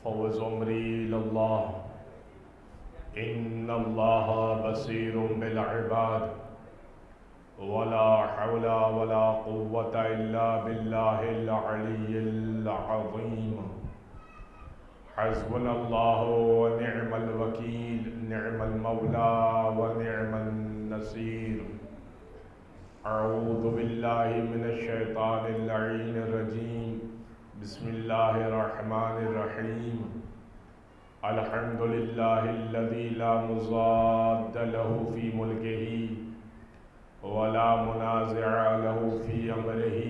فوز عمری اللہ ان اللہ بصیر بالعباد ولا حول ولا قوة الا باللہ العلی العظیم حسبنا اللہ ونعم الوکیل نعم المولا ونعم النصیر اعوذ باللہ من الشیطان اللعین الرجیم بسم اللہ الرحمن الرحیم الحمد للہ الذی لا مضاد له فی ملکہ ولا منازع له فی امرہ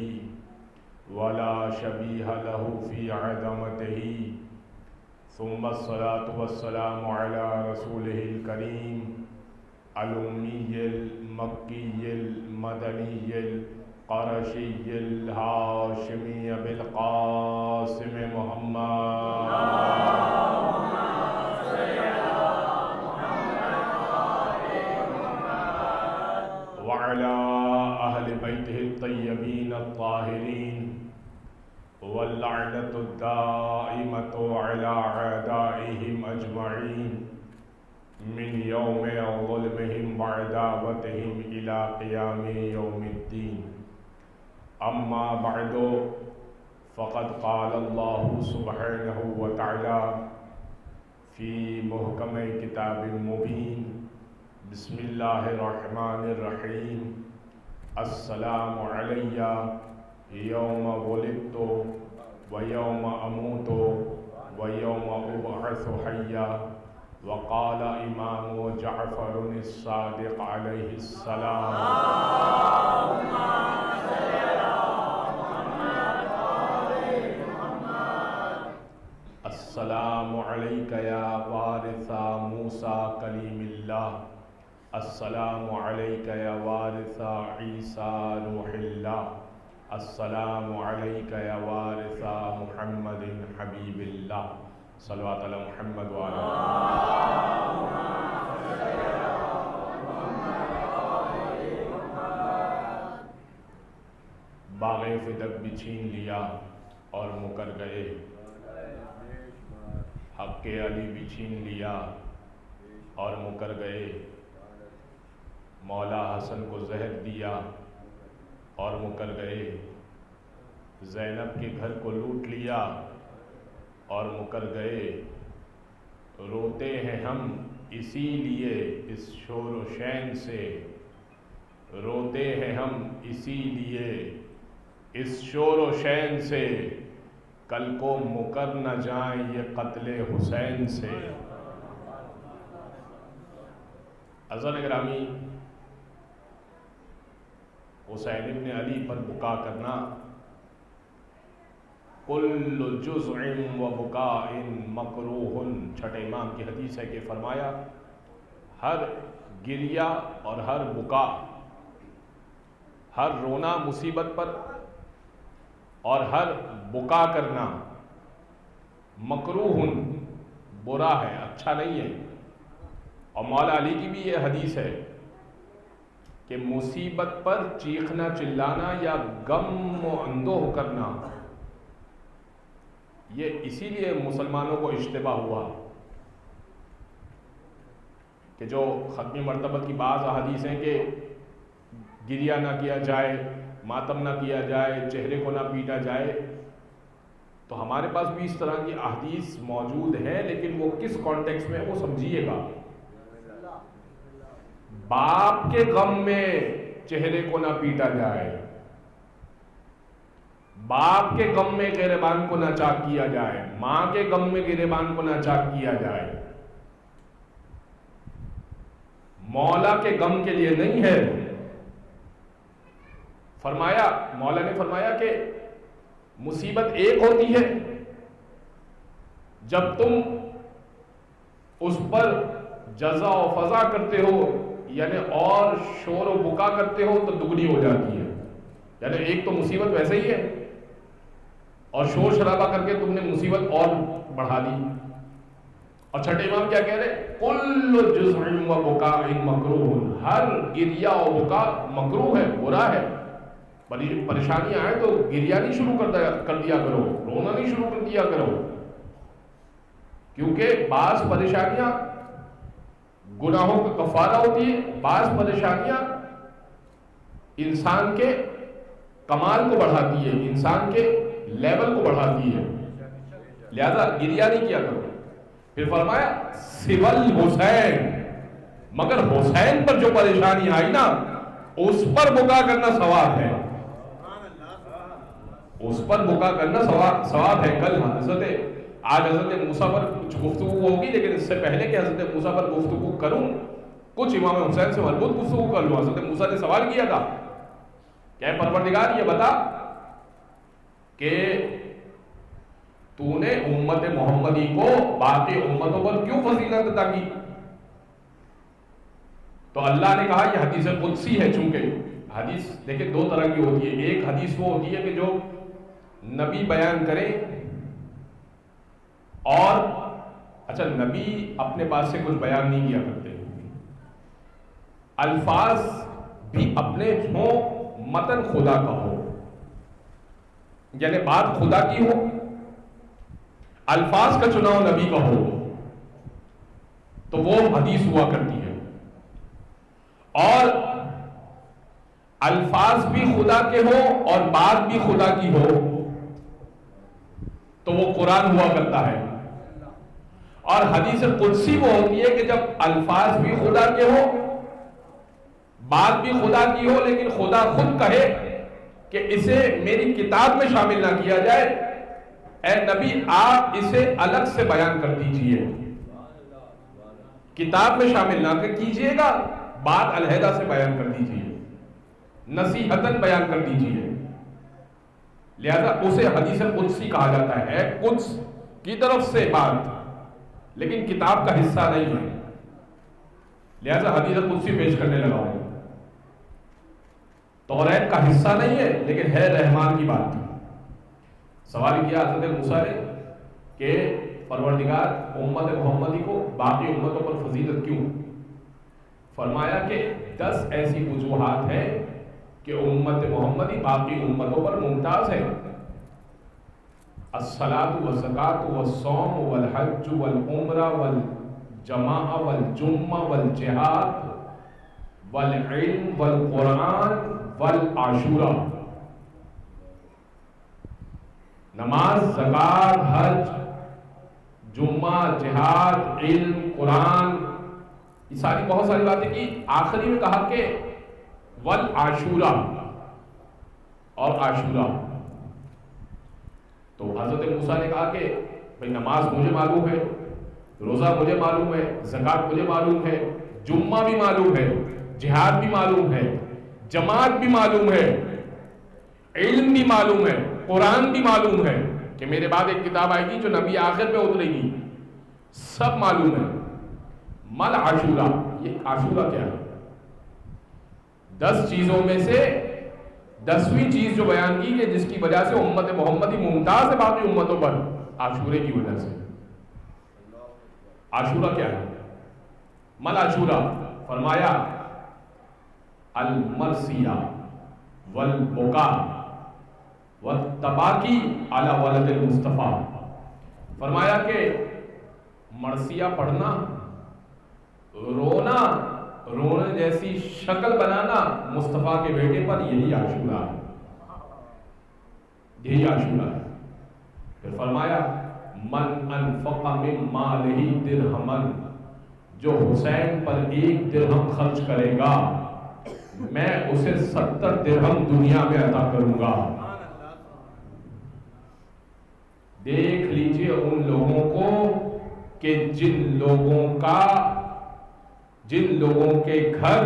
ولا شبیہ له فی عظمتہ ثم الصلاة والسلام علی رسولہ الکریم الأمی المکی المدنی القرشی الہاشمی بالقاسم محمد وعلى أهل بيته الطيبين الطاهرين واللعنة الدائمة على أعدائهم أجمعين من يوم ظلمهم وعداوتهم إلى قيام يوم الدين أما بعد فقد قال الله سبحانه وتعالى في محكم كتاب مبين بسم اللہ الرحمن الرحیم السلام علی یوم ولدت و یوم اموت و یوم ابعث حیا وقال امام جعفر الصادق علیہ السلام السلام علیک یا وارث موسیٰ کلیم اللہ السلام علیک یا وارث عیسیٰ روح اللہ السلام علیک یا وارث محمد حبیب اللہ صلوات علی محمد وعلی باغ فدق بھی چھین لیا اور مکر گئے حق علی بھی چھین لیا اور مکر گئے مولا حسن کو زہر دیا اور مکر گئے زینب کے گھر کو لوٹ لیا اور مکر گئے روتے ہیں ہم اسی لیے اس شور و شین سے روتے ہیں ہم اسی لیے اس شور و شین سے کل کو مکر نہ جائیں یہ قتل حسین سے عزیزان گرامی حسین ابن علی پر بکا کرنا کل جزع و بکاء مکروہ چھٹے امام کی حدیث ہے کہ فرمایا ہر گریہ اور ہر بکا ہر رونا مصیبت پر اور ہر بکا کرنا مکروہ برا ہے اچھا نہیں ہے اور مولا علی کی بھی یہ حدیث ہے کہ مصیبت پر چیخنا چلانا یا غم و اندوہ کرنا یہ اسی لیے مسلمانوں کو اشتباہ ہوا کہ جو ختم مرتبت کی بعض احادیث ہیں کہ گریہ نہ کیا جائے ماتم نہ کیا جائے چہرے کو نہ پیٹا جائے تو ہمارے پاس بھی اس طرح کی احادیث موجود ہیں لیکن وہ کس کانٹیکس میں وہ سمجھیے گا باپ کے غم میں چہرے کو نہ پیٹا جائے باپ کے غم میں گریبان کو نہ چاک کیا جائے ماں کے غم میں گریبان کو نہ چاک کیا جائے مولا کے غم کے لیے نہیں ہے فرمایا مولا نے فرمایا کہ مصیبت ایک ہوتی ہے جب تم اس پر جزا و فضا کرتے ہو یعنی اور شور و بکا کرتے ہو تو دگنی ہو جاتی ہے یعنی ایک تو مصیبت ویسے ہی ہے اور شور شرابہ کر کے تم نے مصیبت اور بڑھا دی اور چھٹے امام کیا کہہ رہے کل جزع و بکاء مکروہ ہر گریہ و بکا مکروہ ہے برا ہے پریشانیاں آئیں تو گریہ نہیں شروع کر دیا کرو رونا نہیں شروع کر دیا کرو کیونکہ بعض پریشانیاں گناہوں کا کفارہ ہوتی ہے، بعض پریشانیاں انسان کے کمال کو بڑھاتی ہے، انسان کے لیول کو بڑھاتی ہے، لہذا گریہ نہیں کیا کرو۔ پھر فرمایا سول حسین، مگر حسین پر جو پریشانی آئی نا اس پر بکا کرنا ثواب ہے، اس پر بکا کرنا ثواب ہے۔ کل آج حضرت موسیٰ پر کچھ گفتگو ہوگی، لیکن اس سے پہلے کہ حضرت موسیٰ پر گفتگو کروں کچھ امام حسین سے مربوط گفتگو کر لوں۔ حضرت موسیٰ نے سوال کیا تھا کہ اے پروردگار یہ بتا کہ تو نے امت محمدی کو باقی امتوں پر کیوں فضیلت عطا کی؟ تو اللہ نے کہا یہ حدیث قدسی ہے، چونکہ حدیث دیکھیں دو طرح کی ہوتی ہے، ایک حدیث وہ ہوتی ہے کہ جو نبی بیان کریں اور اچھا نبی اپنے پاس سے کچھ بیان نہیں کیا کرتے، الفاظ بھی اپنے ہوں، متن خدا کا ہو، یعنی بات خدا کی ہو، الفاظ کا چناؤ نبی کا ہو تو وہ حدیث ہوا کرتی ہے، اور الفاظ بھی خدا کے ہو اور بات بھی خدا کی ہو تو وہ قرآن ہوا کرتا ہے۔ اور حدیث قدسی وہ ہوتی ہے کہ جب الفاظ بھی خدا کے ہو، بات بھی خدا کی ہو، لیکن خدا خود کہے کہ اسے میری کتاب میں شامل نہ کیا جائے، اے نبی آپ اسے الگ سے بیان کر دیجئے، کتاب میں شامل نہ کیجئے گا، بات علیحدہ سے بیان کر دیجئے، نصیحتاً بیان کر دیجئے، لہذا اسے حدیث قدسی کہا جاتا ہے، قدس کی طرف سے بات لیکن کتاب کا حصہ نہیں ہے، لہذا حدیث قدسی پیش کرنے لگا ہوں، توریت کا حصہ نہیں ہے لیکن ہے رحمان کی بات۔ سوال کیا حضرت موسیٰ نے کہ پروردگار امت محمدی کو باقی امتوں پر فضیلت کیوں؟ فرمایا کہ 10 ایسی وجوہات ہیں کہ امت محمدی باقی امتوں پر ممتاز ہے۔ الصلاۃ والزکاۃ والصوم والحج والعمرہ والجماع والجمعہ والجہاد والعلم والقرآن والعاشورہ، نماز، زکات، حج، جمعہ، جہاد، علم، قرآن، یہ ساری بہت ساری باتیں کی، آخری میں کہا کہ والعاشورہ اور عاشورہ۔ تو حضرت موسیٰ نے کہا کہ بھئی نماز مجھے معلوم ہے، روزہ مجھے معلوم ہے، زکات مجھے معلوم ہے، جمعہ بھی معلوم ہے، جہاد بھی معلوم ہے، جماعت بھی معلوم ہے، علم بھی معلوم ہے، قرآن بھی معلوم ہے کہ میرے بعد ایک کتاب آئے گی جو نبی آخر میں اترے گی، سب معلوم ہے۔ مل عاشورہ، یہ عاشورہ کیا ہے؟ 10 چیزوں میں سے 10ویں چیز جو بیان کی کہ جس کی وجہ سے امت محمدی ممتاز ہے باقی امتوں پر، عاشورے کی وجہ سے۔ عاشورہ کیا ہے؟ مل عاشورہ، فرمایا المرثیہ والبکا والتباکی علی ولد المصطفیٰ، فرمایا کہ مرثیہ پڑھنا، رونا، رونے جیسی شکل بنانا مصطفیٰ کے بیٹے پر، یہی عاشورہ ہے، یہی عاشورہ ہے۔ پھر فرمایا من انفق من مالہ درہما، جو حسین پر 1 درہم خرچ کرے گا میں اسے 70 درہم دنیا میں عطا کروں گا۔ دیکھ لیجئے ان لوگوں کو کہ جن لوگوں کے گھر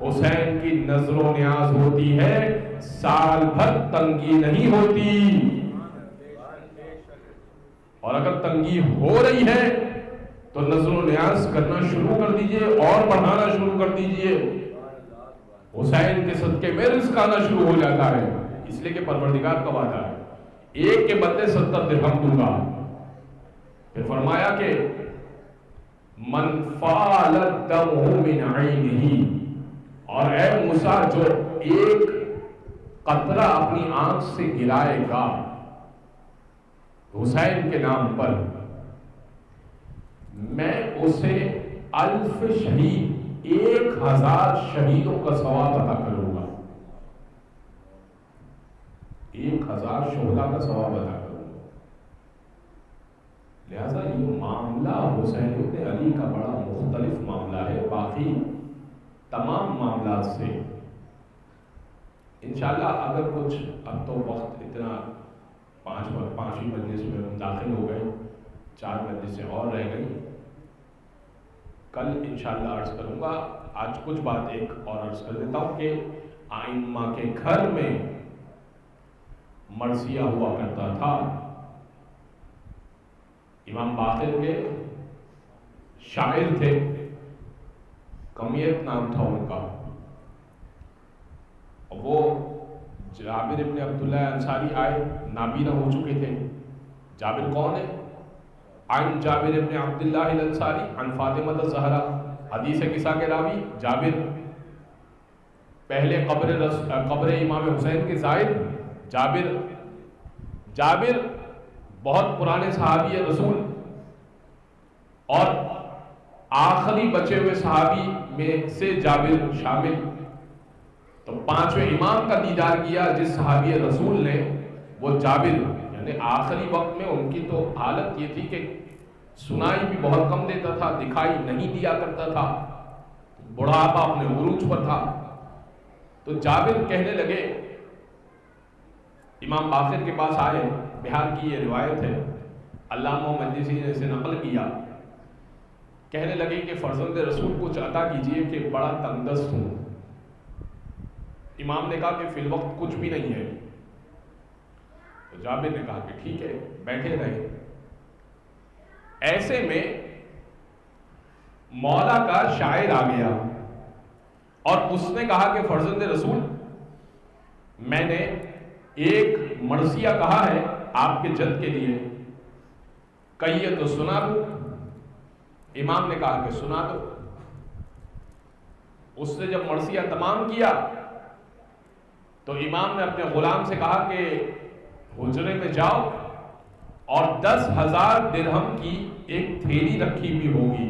حسین کی نظر و نیاز ہوتی ہے سال بھر تنگی نہیں ہوتی، اور اگر تنگی ہو رہی ہے تو نظر و نیاز کرنا شروع کر دیجئے اور بڑھانا شروع کر دیجئے، حسین کے صدقے میں رزق آنا شروع ہو جاتا ہے، اس لیے کہ پروردگار کا وعدہ ہے 1 کے بدلے 70 درہم دوں گا۔ پھر فرمایا کہ من فال دمہ من عینہ، اور اے موسیٰ جو 1 قطرہ اپنی آنکھ سے گرائے گا حسین کے نام پر، میں اسے 1000 شہید 1000 شہیدوں کا ثواب عطا کروں گا، 1000 شہداء کا ثواب عطا کروں گا۔ لہذا یہ معاملہ حسین ابن علی کا بڑا مختلف معاملہ ہے باقی تمام معاملات سے۔ انشاءاللہ اگر کچھ، اب تو وقت اتنا 5ویں مجلس میں ہم داخل ہو گئے، 4 مجلسیں اور رہ گئی، کل انشاءاللہ عرض کروں گا۔ آج کچھ بات ایک اور عرض کر دیتا ہوں کہ ائمہ کے گھر میں مرثیہ ہوا کرتا تھا۔ امام باقر کے شاعر تھے، کمیت نام تھا ان کا، وہ جابر ابن عبداللہ انصاری آئے، نابینا ہو چکے تھے۔ جابر کون ہے؟ عن جابر ابن عبداللہ الانصاری عن فاطمہ الزہرا، حدیث کسا کے راوی جابر، پہلے قبر امام حسین کے زائر جابر بہت پرانے صحابی رسول اور آخری بچے ہوئے صحابی میں سے جابر شامل۔ تو 5ویں امام کا دیدار کیا جس صحابی رسول نے، وہ جابر، یعنی آخری وقت میں ان کی تو حالت یہ تھی کہ سنائی بھی بہت کم دیتا تھا، دکھائی نہیں دیا کرتا تھا، بڑھاپا اپنے عروج پر تھا۔ تو جابر کہنے لگے، امام باقر کے پاس آئے، بہار کی یہ روایت ہے، علامہ مجلسی نے اسے نقل کیا، کہنے لگے کہ فرزند رسول کچھ عطا کیجئے کہ بڑا تنگدست ہوں۔ امام نے کہا کہ فی الوقت کچھ بھی نہیں ہے۔ تو جابر نے کہا کہ ٹھیک ہے، بیٹھے رہے۔ ایسے میں مولا کا شاعر آ گیا اور اس نے کہا کہ فرزند رسول، میں نے ایک مرثیہ کہا ہے آپ کے جد کے لیے، کہیے تو سنا دو۔ امام نے کہا کہ سنا دو۔ اس نے جب مرثیہ تمام کیا تو امام نے اپنے غلام سے کہا کہ حجرے میں جاؤ اور 10,000 درہم کی ایک تھیلی رکھی ہوئی ہوگی،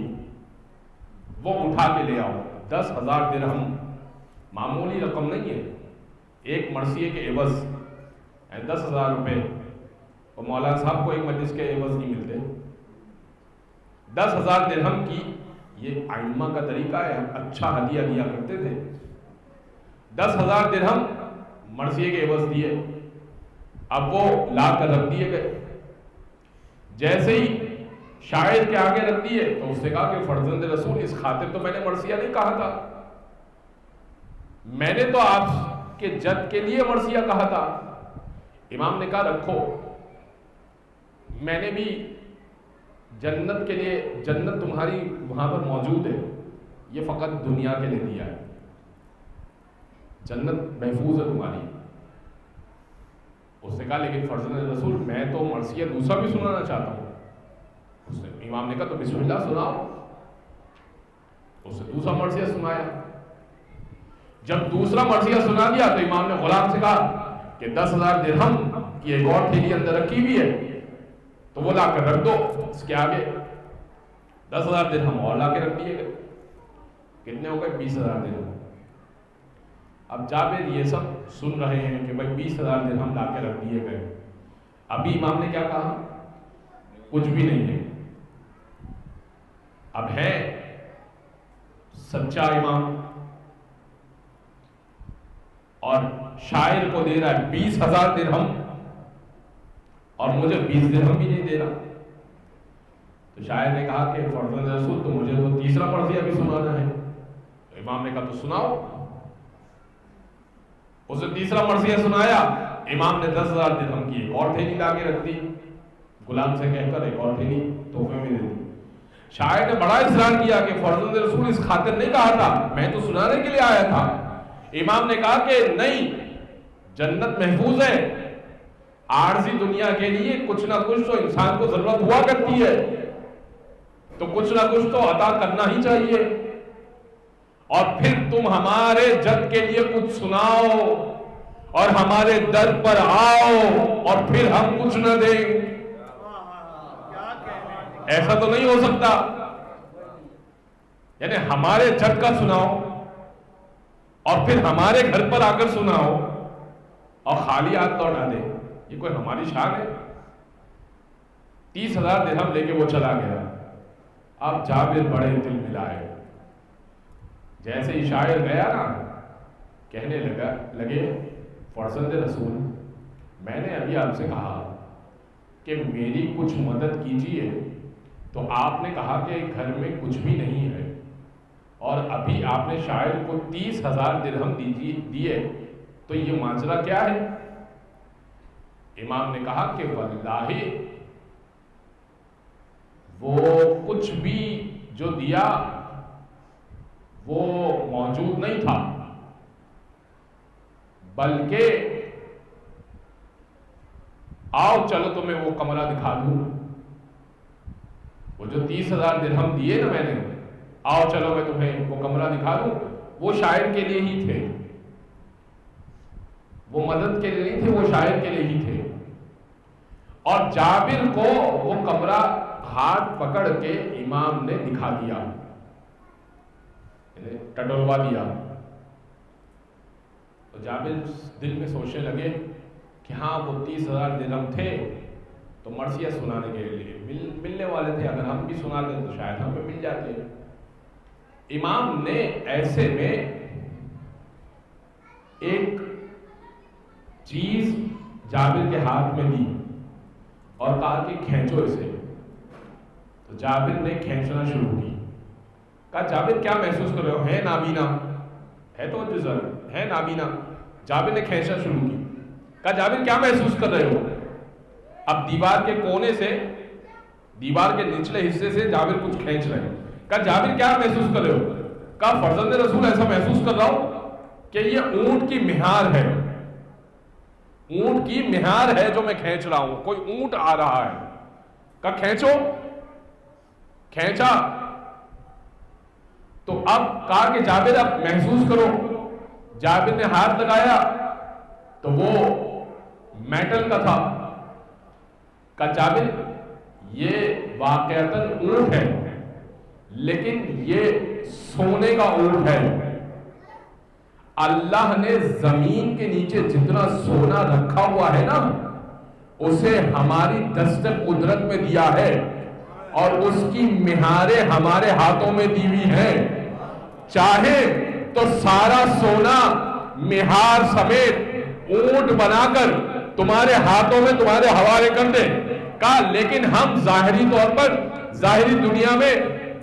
وہ اٹھا کے لے آؤ۔ 10,000 درہم معمولی رقم نہیں ہے، ایک مرثیے کے عوض 10,000 روپے، اور مولانا صاحب کو ایک مجلس کے عوض نہیں ملتے۔ 10,000 درہم کی، یہ ائمہ کا طریقہ ہے، اچھا ہدیہ دیا کرتے تھے۔ 10,000 درہم مرثیے کے عوض دیے، اب وہ لا کر رکھ دیے گئے۔ جیسے ہی شاعر کے آگے رکھ دیے تو اس نے کہا کہ فرزند رسول، اس خاطر تو میں نے مرثیہ نہیں کہا تھا، میں نے تو آپ کے جد کے لیے مرثیہ کہا تھا۔ امام نے کہا رکھو، میں نے بھی جنت کے لیے، جنت تمہاری وہاں پر موجود ہے، یہ فقط دنیا کے لیے دیا ہے، جنت محفوظ ہے تمہاری۔ اس نے کہا لیکن فرزند رسول میں تو مرثیہ دوسرا بھی سنانا چاہتا ہوں۔ اس نے، امام نے کہا تو بسم اللہ سناؤ۔ اس نے دوسرا مرثیہ سنایا۔ جب دوسرا مرثیہ سنا دیا تو امام نے غلام سے کہا کہ 10,000 درہم کی ایک اور تھیلی اندر رکھی ہوئی ہے، تو وہ لا کر رکھ دو اس کے آگے۔ 10,000 درہم اور لا کے رکھ دیے گئے۔ کتنے ہو گئے؟ 20,000 درہم۔ اب جابر یہ سب سن رہے ہیں کہ بھائی 20,000 درہم لا کے رکھ دیے گئے۔ ابھی امام نے کیا کہا؟ کچھ بھی نہیں ہے۔ اب ہے سچا امام اور شاعر کو دے رہا ہے 20,000 درہم اور مجھے 20 درہم بھی نہیں دے رہا۔ تو شاعر نے کہا کہ فرزند رسول تو مجھے تو تیسرا مرثیہ بھی سنانا ہے۔ تو امام نے کہا تو سناؤ۔ اسے تیسرا مرثیہ سنایا، امام نے 10,000 درہم کی ایک اور تھیلی لا کے رکھ دی، غلام سے کہہ کر ایک اور تھیلی تحفے میں دے دی۔ شاعر نے بڑا اصرار کیا کہ فرزند رسول اس خاطر نہیں کہا تھا، میں تو سنانے کے لیے آیا تھا۔ امام نے کہا کہ نہیں، جنت محفوظ ہے، عارضی دنیا کے لیے کچھ نہ کچھ تو انسان کو ضرورت ہوا کرتی ہے، تو کچھ نہ کچھ تو عطا کرنا ہی چاہیے، اور پھر تم ہمارے جد کے لیے کچھ سناؤ اور ہمارے در پر آؤ اور پھر ہم کچھ نہ دیں، ایسا تو نہیں ہو سکتا۔ یعنی ہمارے جھٹ کا سناؤ اور پھر ہمارے گھر پر آ کر سناؤ اور خالی ہاتھ لوٹا دے، یہ کوئی ہماری شان ہے؟ 30,000 درہم لے کے وہ چلا گیا. اب جابر بڑے دل ملائے. جیسے ہی شاعر گیا نا، کہنے لگے فرزند رسول، میں نے ابھی آپ سے کہا کہ میری کچھ مدد کیجیے، تو آپ نے کہا کہ گھر میں کچھ بھی نہیں ہے، اور ابھی آپ نے شاعر کو 30,000 درہم دیے، تو یہ ماجرا کیا ہے؟ امام نے کہا کہ واللہ وہ کچھ بھی جو دیا وہ موجود نہیں تھا، بلکہ آؤ چلو تمہیں وہ کمرہ دکھا دوں. وہ جو 30,000 درہم دیے نا میں نے، آؤ چلو میں تمہیں وہ کمرہ دکھا دوں. وہ شاعر کے لیے ہی تھے، وہ مدد کے لیے نہیں تھے، وہ شاعر کے لیے ہی تھے. اور جابر کو وہ کمرہ ہاتھ پکڑ کے امام نے دکھا دیا، ٹٹولوا دیا. تو جابر دل میں سوچنے لگے کہ ہاں وہ 30,000 درہم تھے تو مرثیہ سنانے کے لیے ملنے والے تھے، اگر ہم بھی سنا دیں تو شاید ہمیں مل جاتے. امام نے ایسے میں ایک چیز جابر کے ہاتھ میں دی اور کہا کہ کھینچو اسے. تو جابر نے کھینچنا شروع کی. کہا جابر کیا محسوس کر رہے ہو؟ ہے نابینا؟ ہے تو ہے نابینا. جابر نے کھینچنا شروع کی. کہا جابر کیا محسوس کر رہے ہو؟ اب دیوار کے کونے سے، دیوار کے نچلے حصے سے جابر کچھ کھینچ رہے ہیں. کہا جابر کیا محسوس کر رہے ہو؟ کہا فرزند رسول ایسا محسوس کر رہا ہوں کہ یہ اونٹ کی مہار ہے، اونٹ کی مہار ہے جو میں کھینچ رہا ہوں، کوئی اونٹ آ رہا ہے. کہا کھینچو. کھینچا تو اب کہا کہ جابر اب محسوس کرو. جابر نے ہاتھ لگایا تو وہ میٹل کا تھا. کہا جابر یہ واقعتاً اونٹ ہے، لیکن یہ سونے کا اونٹ ہے. اللہ نے زمین کے نیچے جتنا سونا رکھا ہوا ہے نا، اسے ہماری دست قدرت میں دیا ہے، اور اس کی مہاریں ہمارے ہاتھوں میں دی ہوئی ہیں. چاہے تو سارا سونا مہار سمیت اونٹ بنا کر تمہارے ہاتھوں میں تمہارے حوالے کر دے. کہا لیکن ہم ظاہری طور پر، ظاہری دنیا میں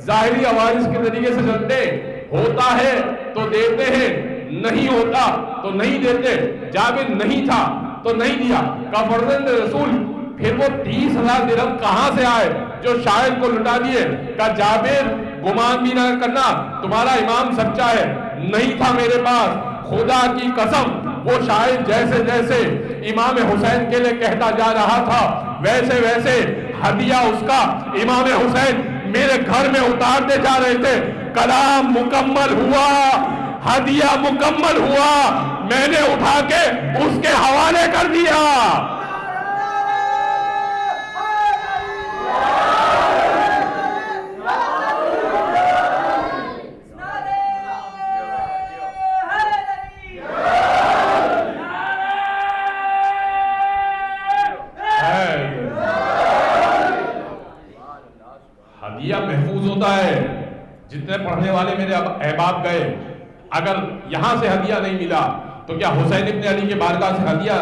ظاہری عوارض کے طریقے سے چلتے، ہوتا ہے تو دیتے ہیں، نہیں ہوتا تو نہیں دیتے. جابر نہیں تھا تو نہیں دیا. کہا فرزند رسول پھر وہ 30,000 درہم کہاں سے آئے جو شاعر کو لٹا دیے؟ کہا جابر گمان بھی نہ کرنا، تمہارا امام سچا ہے، نہیں تھا میرے پاس. خدا کی قسم وہ شاعر جیسے جیسے امام حسین کے لیے کہتا جا رہا تھا، ویسے ویسے ہدیہ اس کا امام حسین میرے گھر میں اتارتے جا رہے تھے. کلام مکمل ہوا، ہدیہ مکمل ہوا، میں نے اٹھا کے اس کے حوالے کر دیا. ہدیہ محفوظ ہوتا ہے. جتنے پڑھنے والے میرے احباب گئے، اگر یہاں سے ہدیہ نہیں ملا تو کیا حسین ابن علی کے بارگاہ سے ہدیہ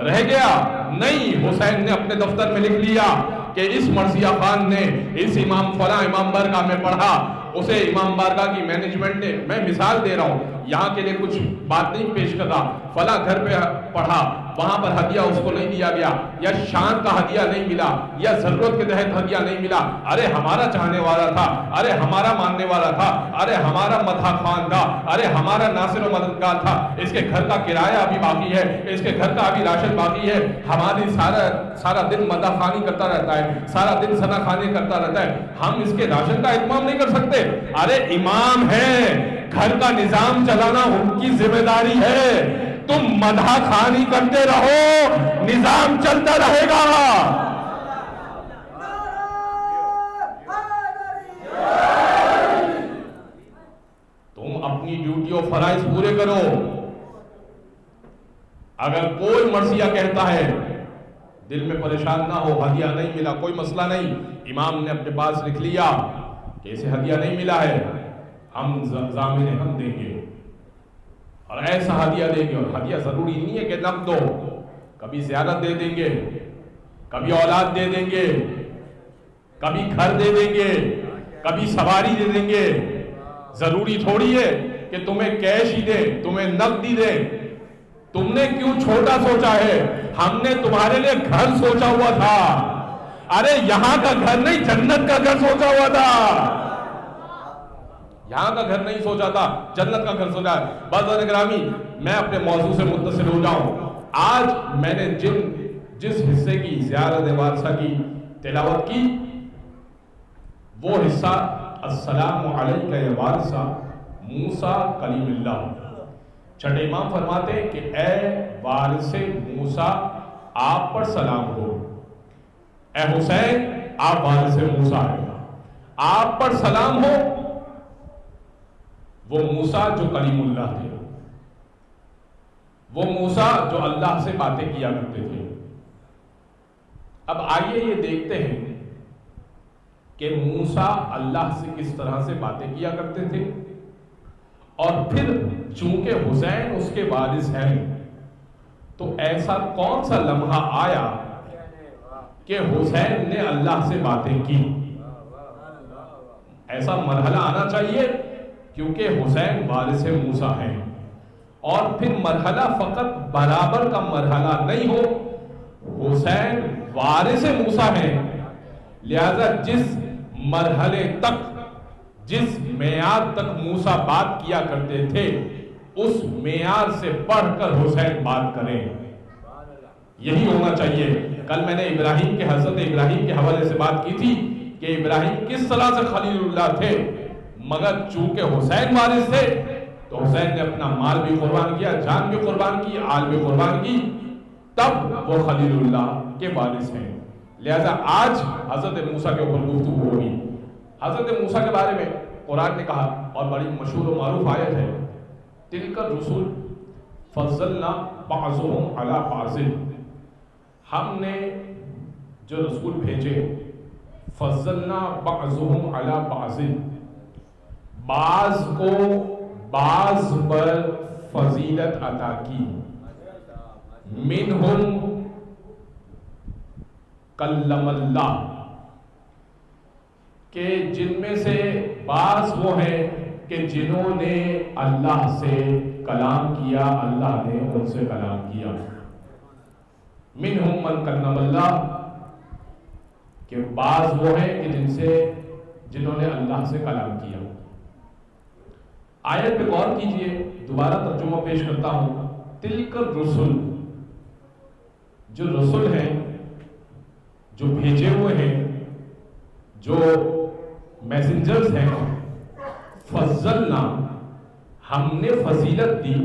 رہ گیا؟ نہیں. حسین نے اپنے دفتر میں لکھ لیا کہ اس مرثیہ خان نے اس امام فلاں امام بارگاہ میں پڑھا، اسے امام بارگاہ کی مینجمنٹ نے، میں مثال دے رہا ہوں یہاں کے لیے کچھ بات نہیں پیش کر رہا، فلاں گھر پہ پڑھا، وہاں پر ہدیہ اس کو نہیں دیا گیا، یا شان کا ہدیہ نہیں ملا، یا ضرورت کے تحت ہدیہ نہیں ملا. ارے ہمارا چاہنے والا تھا، ارے ہمارا ماننے والا تھا، ارے ہمارا مدح خان تھا، ارے ہمارا ناصر و مددگار تھا، اس کے گھر کا کرایہ ابھی باقی ہے، اس کے گھر کا ابھی راشن باقی ہے، ہماری سارا دن مدح خانی کرتا رہتا ہے، سارا دن ثنا خانی کرتا رہتا ہے، ہم اس کے راشن کا اہتمام نہیں کر سکتے. ارے امام ہے، گھر کا نظام چلانا ان کی ذمہ داری ہے. تم مدح خانی کرتے رہو، نظام چلتا رہے گا. فرائض پورے کرو. اگر کوئی مرثیہ کہتا ہے دل میں پریشان نہ ہو، ہدیہ نہیں ملا، کوئی مسئلہ نہیں، امام نے اپنے پاس لکھ لیا کہ اسے ہدیہ نہیں ملا ہے، ہم ضامن ہم دیں گے اور ایسا ہدیہ دیں گے. اور ہدیہ ضروری نہیں ہے کہ نقد دو، کبھی زیارت دے دیں گے، کبھی اولاد دے دیں گے، کبھی گھر دے دیں گے، کبھی سواری دے دیں گے. ضروری تھوڑی ہے کہ تمہیں کیش ہی دے، تمہیں نقد ہی دے. تم نے کیوں چھوٹا سوچا ہے؟ ہم نے تمہارے لیے گھر سوچا ہوا تھا. ارے یہاں کا گھر نہیں، جنت کا گھر سوچا ہوا تھا. یہاں کا گھر نہیں سوچا تھا، جنت کا گھر سوچا ہے. بازار گرامی، میں اپنے موضوع سے متصل ہو جاؤں. آج میں نے جس حصے کی زیارت وارثہ کی تلاوت کی، وہ حصہ السلام علیکہ یا وارثہ موسیٰ کلیم اللہ. چھٹے امام فرماتے ہیں کہ اے وارث موسیٰ آپ پر سلام ہو. اے حسین آپ وارث موسیٰ ہیں، آپ پر سلام ہو. وہ موسیٰ جو کلیم اللہ تھے، وہ موسیٰ جو اللہ سے باتیں کیا کرتے تھے. اب آئیے یہ دیکھتے ہیں کہ موسیٰ اللہ سے کس طرح سے باتیں کیا کرتے تھے، اور پھر چونکہ حسین اس کے وارث ہیں تو ایسا کون سا لمحہ آیا کہ حسین نے اللہ سے باتیں کی. ایسا مرحلہ آنا چاہیے کیونکہ حسین وارث موسیٰ ہیں. اور پھر مرحلہ فقط برابر کا مرحلہ نہیں ہو، حسین وارث موسیٰ ہیں، لہذا جس مرحلے تک، جس معیار تک موسیٰ بات کیا کرتے تھے، اس معیار سے بڑھ کر حسین بات کریں. یہی ہونا چاہیے. کل میں نے ابراہیم کے، حضرت ابراہیم کے حوالے سے بات کی تھی کہ ابراہیم کس طرح سے خلیل اللہ تھے، مگر چونکہ حسین وارث تھے تو حسین نے اپنا مال بھی قربان کیا، جان بھی قربان کی، آل بھی قربان کی، تب وہ خلیل اللہ کے وارث ہیں. لہذا آج حضرت موسیٰ کے اوپر گفتگو ہوگی. حضرت موسیٰ کے بارے میں قرآن نے کہا، اور بڑی مشہور و معروف آیت ہے، تلک الرسل فضلنا بعضهم علی بعض. ہم نے جو رسول بھیجے، فضلنا بعضهم علی بعض، بعض کو بعض پر فضیلت عطا کی. منہم کلم اللہ، کہ جن میں سے بعض وہ ہیں کہ جنہوں نے اللہ سے کلام کیا، اللہ نے ان سے کلام کیا. منہم من کلم اللہ، کہ بعض وہ ہیں کہ جنہوں نے اللہ سے کلام کیا. آیت پہ غور کیجئے، دوبارہ ترجمہ پیش کرتا ہوں. تلک الرسل، جو رسول ہیں، جو بھیجے ہوئے ہیں، جو میسنجرز ہیں، فضلنا، ہم نے فضیلت دی،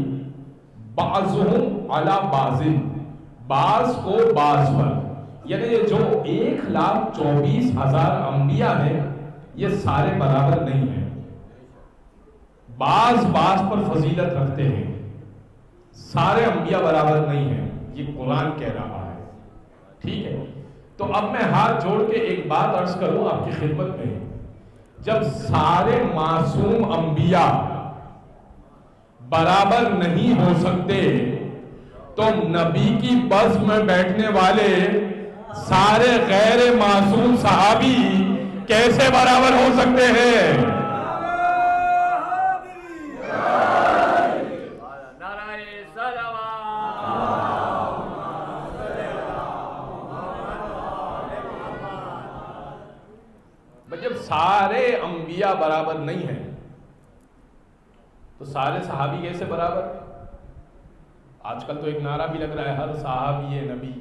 بعضهم علی بعض، بعض کو بعض پر. یعنی یہ جو 1,24,000 انبیاء ہیں، یہ سارے برابر نہیں ہیں، بعض پر فضیلت رکھتے ہیں، سارے انبیاء برابر نہیں ہیں. یہ قرآن کہہ رہا ہے. ٹھیک ہے، تو اب میں ہاتھ جوڑ کے ایک بات عرض کروں آپ کی خدمت میں. جب سارے معصوم انبیاء برابر نہیں ہو سکتے تو نبی کی بس میں بیٹھنے والے سارے غیر معصوم صحابی کیسے برابر ہو سکتے ہیں؟ جب سارے انبیاء برابر نہیں ہیں تو سارے صحابی کیسے برابر؟ آج کل تو ایک نعرہ بھی لگ رہا ہے، ہر صحابی نبی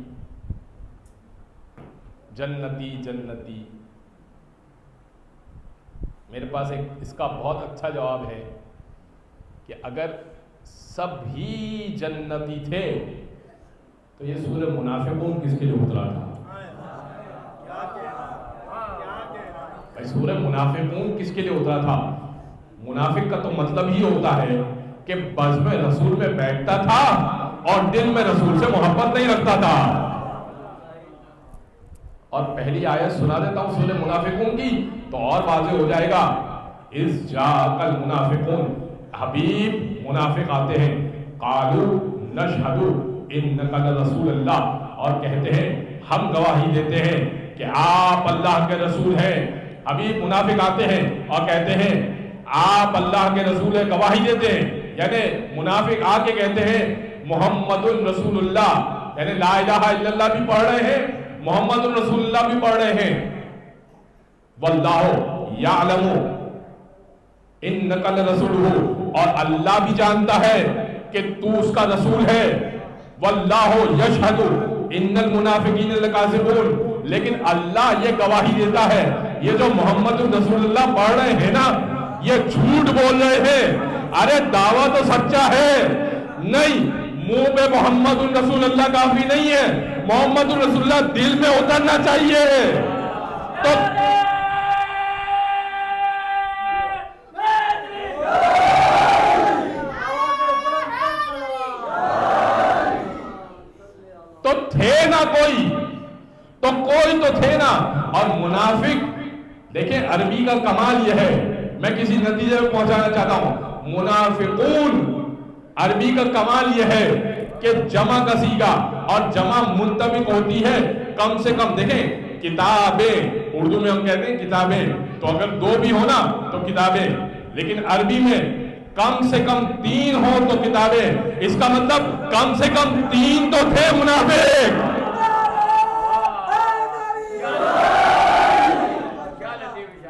جنتی جنتی. میرے پاس اس کا بہت اچھا جواب ہے کہ اگر سب ہی جنتی تھے تو یہ سورہ منافقون کس کے لیے اترا تھا؟ سورہ منافقون کس کے لیے اترا تھا؟ منافق کا تو مطلب ہی ہوتا ہے کہ بز میں رسول میں بیٹھتا تھا اور دل میں رسول سے محبت نہیں رکھتا تھا. اور پہلی آیت سنا دیتا ہوں سورہ منافقون کی تو اور واضح ہو جائے گا. اذ جاءک المنافقون، حبیب منافق آتے ہیں، قالوا نشہد انک لرسول اللہ، اور کہتے ہیں ہم گواہی دیتے ہیں کہ آپ اللہ کے رسول ہیں. حبیب منافق آتے ہیں اور کہتے ہیں آپ اللہ کے رسول ہیں، گواہی دیتے ہیں. یعنی منافق آ کے کہتے ہیں محمد الرسول اللہ، یعنی لا الہ الا اللہ بھی پڑھ رہے ہیں، محمد الرسول اللہ بھی پڑھ رہے ہیں. واللہ یعلم انک لرسولہ، اور اللہ بھی جانتا ہے کہ تو اس کا رسول ہے. واللہ یشہد ان المنافقین لکاذبون، لیکن اللہ یہ گواہی دیتا ہے یہ جو محمد الرسول اللہ پڑھ رہے ہیں نا یہ جھوٹ بول رہے ہیں. ارے دعویٰ تو سچا ہے، نہیں منہ پہ محمد الرسول اللہ کافی نہیں ہے، محمد الرسول اللہ دل میں اترنا چاہیے. تو تھے نا کوئی تو تھے نا. اور منافق دیکھیں عربی کا کمال یہ ہے، میں کسی نتیجے میں پہنچانا چاہتا ہوں. منافقون عربی کا کمال یہ ہے کہ جمع کا صیغہ اور جمع منطبق ہوتی ہے کم سے کم. دیکھیں کتابیں اردو میں ہم کہتے ہیں کتابیں، تو اگر دو بھی ہو نا تو کتابیں، لیکن عربی میں کم سے کم 3 ہو تو کتابیں. اس کا مطلب کم سے کم 3 تو تھے منافق.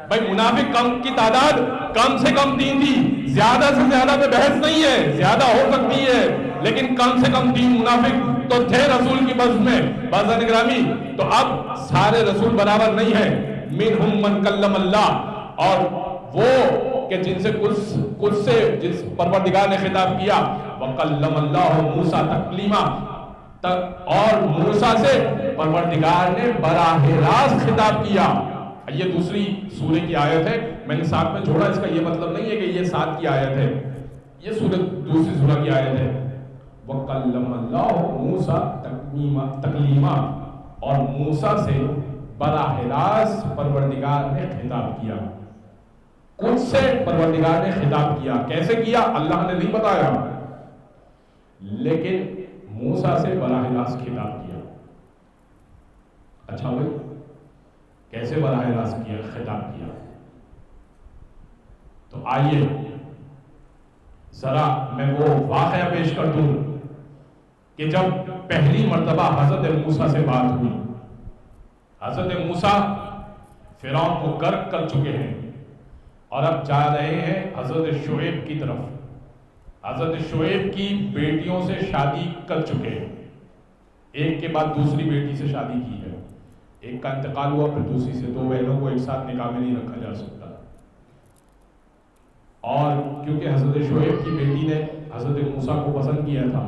بھائی منافق کم کی تعداد کم سے کم 3 تھی، زیادہ سے زیادہ پہ بحث نہیں ہے، زیادہ ہو سکتی ہے لیکن کم سے کم 3 منافق تو تھے رسول کی بس میں. بازار گرامی تو اب سارے رسول برابر نہیں ہیں. منہم من کلم اللہ، اور وہ کہ جن سے کچھ سے جس پروردگار نے خطاب کیا. وَقَلَّمَ اللَّهُ مُوسَى تَكْلِيمًا، اور موسیٰ سے پروردگار نے براہ راست خطاب کیا. یہ دوسری سورہ کی آیت ہے، میں نے ساتھ میں جوڑا، اس کا یہ مطلب نہیں ہے کہ یہ 7 کی آیت ہے، یہ دوسری سورہ کی آیت ہے. وَقَلَّمَ اللَّهُ مُوسَى تَكْلِيمًا، اور موسیٰ سے براہ راست پروردگار نے خطاب کیا. کچھ سے پروردگار نے خطاب کیا، کیسے کیا اللہ نے نہیں بتایا، لیکن موسیٰ سے براہ راست خطاب کیا. اچھا بھائی کیسے براہ راست کیا، خطاب کیا؟ تو آئیے ذرا میں وہ واقعہ پیش کر دوں کہ جب پہلی مرتبہ حضرت موسیٰ سے بات ہوئی. حضرت موسیٰ فرعون کو غرق کر چکے ہیں اور اب جا رہے ہیں حضرت شعیب کی طرف. حضرت شعیب کی بیٹیوں سے شادی کر چکے ہیں، ایک کے بعد دوسری بیٹی سے شادی کی ہے، ایک کا انتقال ہوا پھر دوسری سے. 2 بہنوں کو ایک ساتھ نکاح میں نہیں رکھا جا سکتا. اور کیونکہ حضرت شعیب کی بیٹی نے حضرت موسیٰ کو پسند کیا تھا،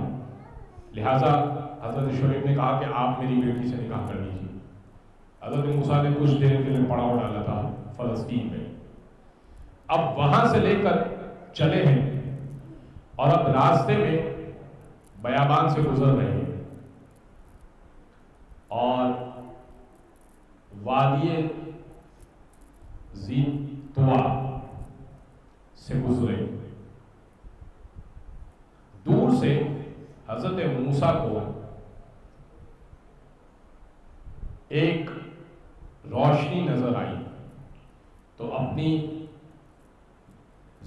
لہٰذا حضرت شعیب نے کہا کہ آپ میری بیٹی سے نکاح کر لیجیے. حضرت موسیٰ نے کچھ دیر کے لیے پڑاؤ ڈالا تھا فلسطین میں. اب وہاں سے لے کر چلے ہیں اور اب راستے میں بیابان سے گزر رہے ہیں اور وادی ذی طویٰ سے گزرے. دور سے حضرت موسیٰ کو ایک روشنی نظر آئی تو اپنی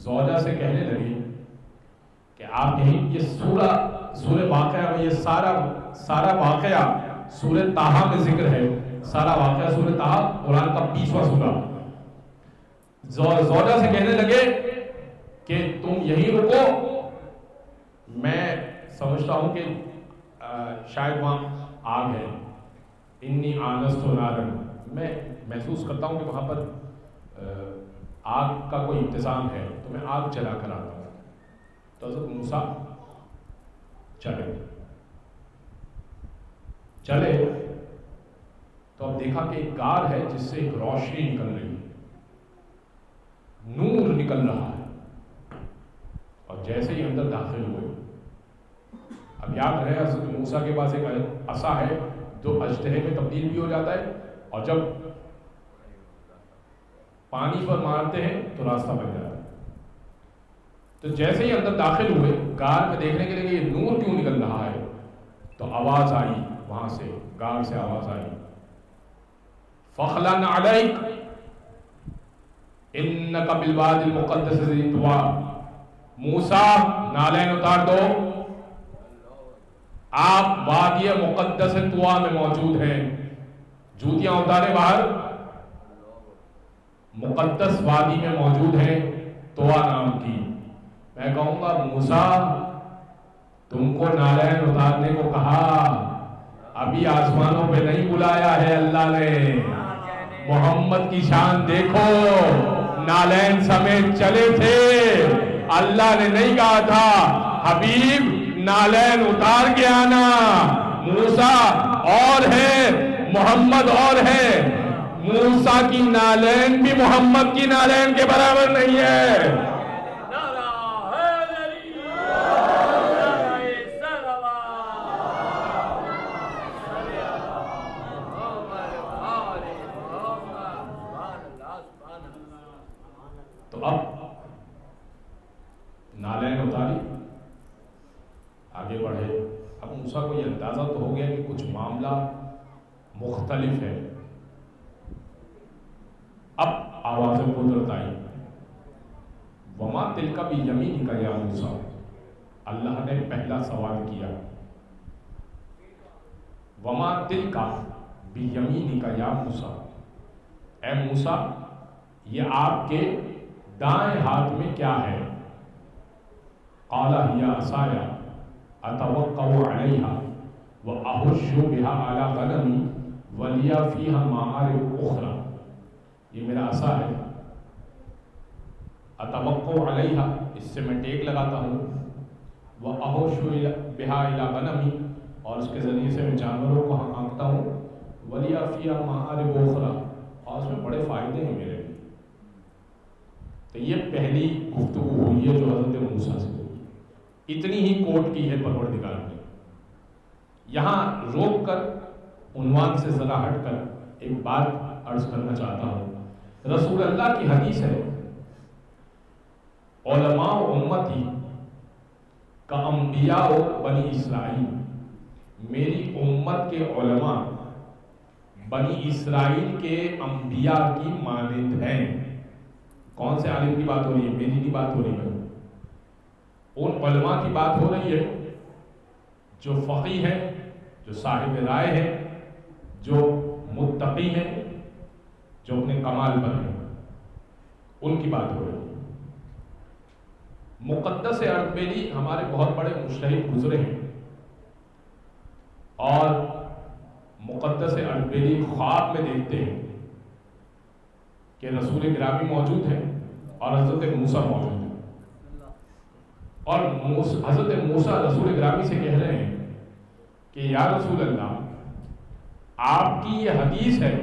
زوجہ سے کہنے لگے کہ آپ یہیں، یہ سورہ واقعہ میں یہ سارا واقعہ سورہ طٰہٰ میں ذکر ہے. سارا واقعہ سورہ طٰہٰ قرآن کا 20واں سورہ. زوجہ سے کہنے لگے کہ تم یہیں رکو، میں سمجھتا ہوں کہ شاید وہاں آگ ہے. انی آنست نارا، میں محسوس کرتا ہوں کہ وہاں پر آگ کا کوئی انتظام ہے تو میں آگ جلا کر آتا ہوں. تو حضرت موسیٰ چلے تو اب دیکھا کہ ایک غار ہے جس سے ایک روشنی نکل رہی ہے، نور نکل رہا ہے. اور جیسے ہی اندر داخل ہوئے، اب یاد رہے حضرت موسیٰ کے پاس ایک عصا ہے جو اژدہے میں تبدیل بھی ہو جاتا ہے، اور جب پانی پر مارتے ہیں تو راستہ بن جاتا ہے۔ تو جیسے ہی اندر داخل ہوئے، غار میں دیکھنے کے لیے کہ یہ نور کیوں نکل رہا ہے، تو آواز آئی وہاں سے، غار سے آواز آئی، فَخْلَعْ نَعْلَيْكَ اِنَّكَ بِالْوَادِ الْمُقَدَّسِ طُوًى، موسیٰ نالین اتار دو، آپ وادی مقدس طویٰ میں موجود ہیں۔ جوتیاں اتارے باہر، مقدس وادی میں موجود ہیں طویٰ نام کی۔ میں کہوں گا موسیٰ تم کو نالین اتارنے کو کہا، ابھی آسمانوں پہ نہیں بلایا ہے اللہ نے۔ محمد کی شان دیکھو، نالین سمیت چلے تھے، اللہ نے نہیں کہا تھا حبیب نالین اتار کے آنا۔ موسیٰ اور ہے، محمد اور ہے، موسیٰ کی نالین بھی محمد کی نالین کے برابر نہیں ہے۔ تو اب نالین اتاری، آگے بڑھے۔ اب موسیٰ کو یہ اندازہ تو ہو گیا کہ کچھ معاملہ مختلف ہے۔ اب آواز قدرت آئی، وما تلک بیمینک یا موسیٰ، اللہ نے پہلا سوال کیا، وما تلک بیمینک یا موسیٰ، اے موسیٰ یہ آپ کے دائیں ہاتھ میں کیا ہے؟ قال ہی عصای اتوکأ علیہا واہش بها علی غنمی ولی فیہا مآرب اخری، یہ میرا عصا ہے، اتوکأ علیہا، اس سے میں ٹیک لگاتا ہوں، واہش بها علی غنمی، اور اس کے ذریعے سے میں جانوروں کو ہانکتا ہوں، ولی فیہا مآرب اخری، اور اس میں بڑے فائدے ہیں میرے۔ تو یہ پہلی گفتگو ہوئی ہے جو حضرت موسیٰ سے ہوئی، اتنی ہی کوٹ کی ہے پروردگار نے۔ یہاں روک کر عنوان سے ذرا ہٹ کر ایک بات عرض کرنا چاہتا ہوں۔ رسول اللہ کی حدیث ہے، علماء امتی کا انبیاء بنی اسرائیل، میری امت کے علماء بنی اسرائیل کے انبیاء کی مانند ہیں۔ کون سے عالم کی بات ہو رہی ہے؟ میری نہیں بات ہو رہی ہے، ان علماء کی بات ہو رہی ہے جو فقیہ ہیں، جو صاحب رائے ہیں، جو متقی ہیں، جو اپنے کمال پر ہیں، ان کی بات ہو رہی ہے۔ مقدس اردبیلی ہمارے بہت بڑے مجتہد گزرے ہیں، اور مقدس اردبیلی خواب میں دیکھتے ہیں کہ رسول گرامی موجود ہے اور حضرت موسیٰ موجود ہے، اور حضرت موسیٰ رسول گرامی سے کہہ رہے ہیں کہ یا رسول اللہ، آپ کی یہ حدیث ہے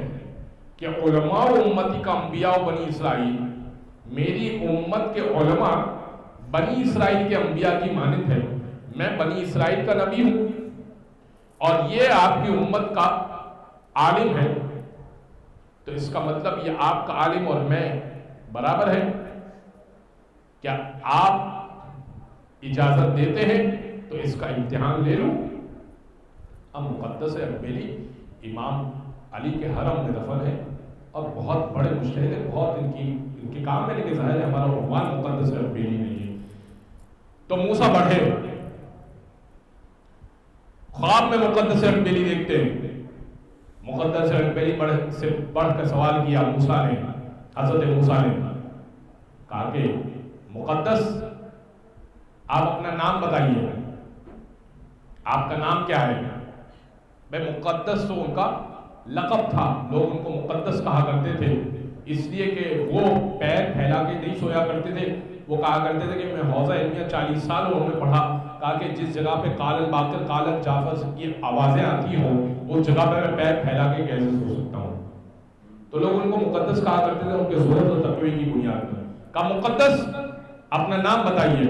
کہ علماء امتی کا انبیاء بنی اسرائیل، میری امت کے علماء بنی اسرائیل کے انبیاء کی مانند ہے، میں بنی اسرائیل کا نبی ہوں اور یہ آپ کی امت کا عالم ہے، تو اس کا مطلب یہ آپ کا عالم اور میں برابر ہے، کیا آپ اجازت دیتے ہیں تو اس کا امتحان لے لوں؟ اب مقدس اردبیلی امام علی کے حرم میں دفن ہے اور بہت بڑے مجتہد ہیں، بہت ان کے کام میں، لیکن ظاہر ہے ہمارا عنوان مقدس اردبیلی نہیں ہے۔ تو موسیٰ بڑھے، خواب میں مقدس اردبیلی دیکھتے ہیں، مقدس اردبیلی سے بڑھ کر سوال کیا موسیٰ نے، حضرت موسیٰ نے کہا کہ مقدس آپ اپنا نام بتائیے، آپ کا نام کیا ہے؟ بھائی مقدس تو ان کا لقب تھا، لوگ ان کو مقدس کہا کرتے تھے، اس لیے کہ وہ پیر پھیلا کے نہیں سویا کرتے تھے، وہ کہا کرتے تھے کہ میں حوضہ علمیہ 40 سال انہوں نے پڑھا، کہا کہ جس جگہ پہ قال الباقر قال جعفر کی آوازیں آتی ہوں اس جگہ پہ میں پیر پھیلا کے کیسے سو سکتا ہوں؟ تو لوگ ان کو مقدس کہا کرتے تھے ان کے ضرورت اور تقوی کی بنیاد پر۔ کہا مقدس اپنا نام بتائیے۔